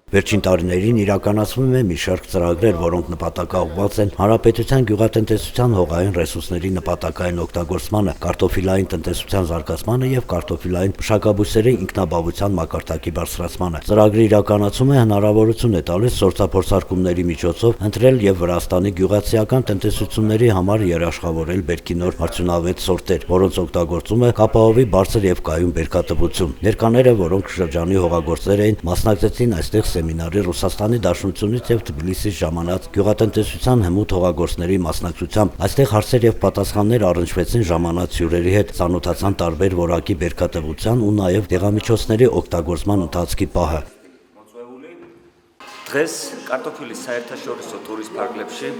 Վերջին տարիներին իրականացվում է մի շարք ծրագրեր, որոնք նպատակաուղղված են հանրապետության գյուղատնտեսության հողային ռեսուրսների նպատակային օգտագործմանը, կարտոֆիլային տնտեսության զարգացմանը եւ կարտոֆիլային մշակաբույսերի ինքնաբավության մակարդակի բարձրացմանը։ Ծրագրի իրականացումը հնարավորություն է տալիս սորցափորձարկումների միջոցով ընտրել եւ Վրաստանի գյուղացիական տնտեսությունների համար երաշխավորել բերքինոր արդյունավետ սորտեր, որոնց օգտագործում է կապահովի բարձր եւ կայուն բերքատվություն։ Ներկաները, որոնք շրջանի հողագործներ էին, մասնակցեցին այստեղ սեմինարի Ռուսաստանի Դաշնությունից եւ Թբիլիսից ժամանած գյուղատնտեսության հմուտ հողագործների մասնակցությամբ։ Այստեղ հարցեր եւ պատասխաններ առնչվեցին ժամանած հյուրերի հետ, ծանոթացան տարբեր որակի բերքատվության ու նաեւ դեղամիջոցների օգտագործման ընթացքի պահը։ Დღეს კარტოფილის საერთაშორისო ტურის ფარგლებში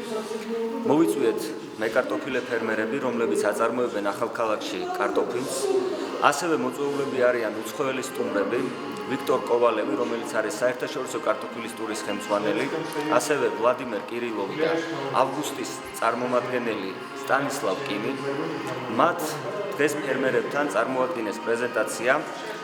მოვიწვიეთ მეკარტოფილე ფერმერები, რომლებიც აწარმოებენ ახალქალაქში კარტოფილს, ასევე მოწვეულები არიან უცხოელი სტუმრები, ვიქტორ კოვალევი, რომელიც არის საერთაშორისო კარტოფილის ტურის ხელმძღვანელი, ასევე ვლადიმერ კირილოვი და ავგუსტის წარმომადგენელი სტანისლავ კიმი. მათ დღეს ფერმერებთან წარმოადგინეს პრეზენტაცია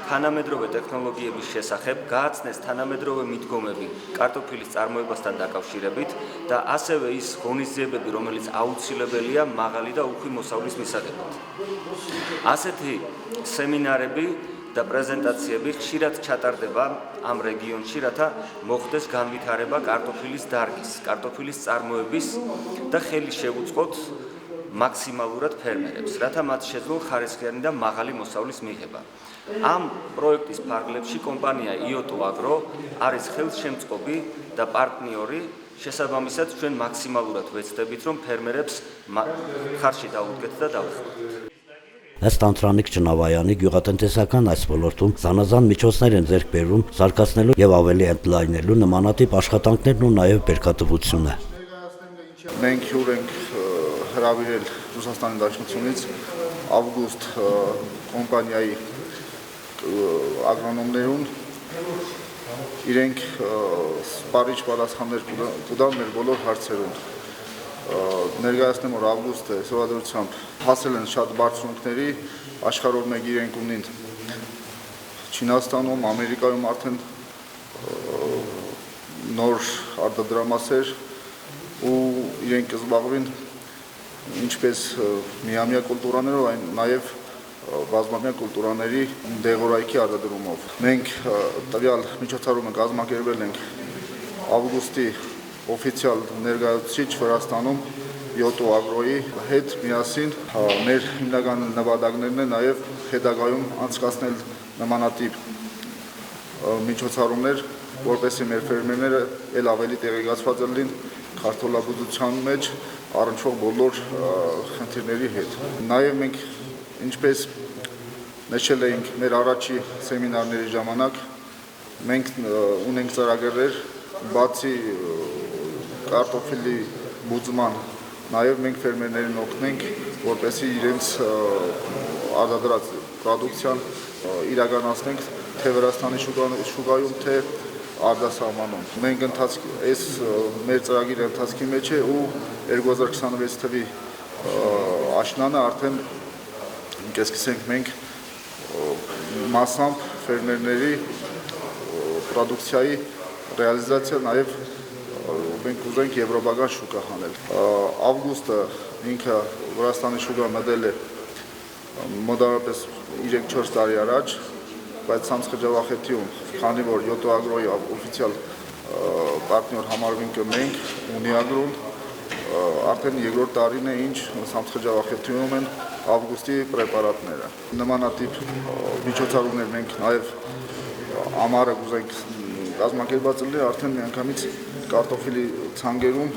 თანამედროვე ტექნოლოგიების შესახებ, გააცნეს თანამედროვე მიდგომები კარტოფილის წარმოებასთან დაკავშირებით და ასევე ის ღონისძიებები, რომელიც აუცილებელია მაღალი და უხვი მოსავლის მისაღებად. ასეთი სემინარები და პრეზენტაციები ხშირად ჩატარდება ამ რეგიონში, რათა მოხდეს განვითარება კარტოფილის დარგის, კარტოფილის წარმოების და ხელი შეუწყოთ მაქსიმალურად ფერმერებს, რათა მათ შეძლონ ხარისხიანი და მაღალი მოსავლის მიღება. ამ პროექტის ფარგლებში კომპანია იოტო აგრო არის ხელშემწყობი და პარტნიორი, შესაბამისად ჩვენ მაქსიმალურად ვეცდებით, რომ ფერმერებს ხარში დაუდგეთ და დავეხმაროთ. Ըստ Անտրանիկ Ճնավայանի գյուղատնտեսական այս ոլորտում զանազան միջոցներ են ձեռք բերվում զարգացնելու եւ ավելի ընդլայնելու նմանատիպ աշխատանքներն ու նաեւ բերքատվությունը։ Մենք հյուր ենք հրավիրել Ռուսաստանի Դաշնությունից Ավգուստ կոմպանիայի ագրոնոմներուն իրենք սպառիչ պատասխաններ կտան մեր բոլոր հարցերուն։ Ներկայացնեմ, որ ավգուստը սովորությամբ հասել են շատ բարձունքների, աշխարհով մեկ իրենք ունին Չինաստանում, Ամերիկայում արդեն նոր արտադրամասեր ու իրենք կզբաղվին ինչպես միամյա կուլտուրաներով, այն նաև բազմամյա կուլտուրաների դեղորայքի արտադրումով։ Մենք տվյալ միջոցառումը կազմակերպել ենք ավգուստի օֆիցիալ ներկայացուցիչ Վրաստանում Յոտո Ագրոյի հետ միասին մեր հիմնական նպատակներն է նաև հետագայում անցկացնել նմանատիպ միջոցառումներ, որպեսզի մեր ֆերմերները ել ավելի տեղեկացված լինեն քարտոֆիլաբուծության մեջ առնչվող բոլոր խնդիրների հետ։ Նաև մենք ինչպես նշել էինք մեր առաջի սեմինարների ժամանակ, մենք ունենք ծրագրեր բացի կարտոֆիլի բուծման, նաև մենք ֆերմերներին օգնենք, որպեսզի իրենց արտադրած պրոդուկցիան իրականացնենք թե Վրաստանի շուկայում, թե արտասահմանում։ Մենք այս մեր ծրագիրը ընթացքի մեջ է ու 2026 թվականի աշնանը արդեն կսկսենք մենք մասամբ ֆերմերների պրոդուկցիայի ռեալիզացիա նաև մենք ուզենք եվրոպական շուկա հանել։ Ավգուստը ինքը Վրաստանի շուկա մտել է մոտավորապես 3-4 տարի առաջ, բայց ցամցխջավախետիում, քանի որ Յոտո Ագրոյի օֆիցիալ պարտներ համարվինք մենք Ունիագրոն, արդեն երկրորդ տարին է ինչ ցամցխջավախետիում են ավգուստի պրեպարատները։ Նմանատիպ միջոցառումներ մենք նաև ամառը կուզենք կազմակերպած լինի արդեն միանգամից կարտոֆիլի ցանգերում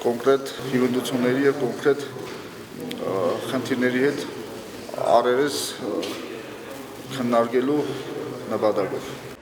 կոնկրետ հիվանդությունների եւ կոնկրետ խնդիրների հետ առերես քննարկելու նպատակով։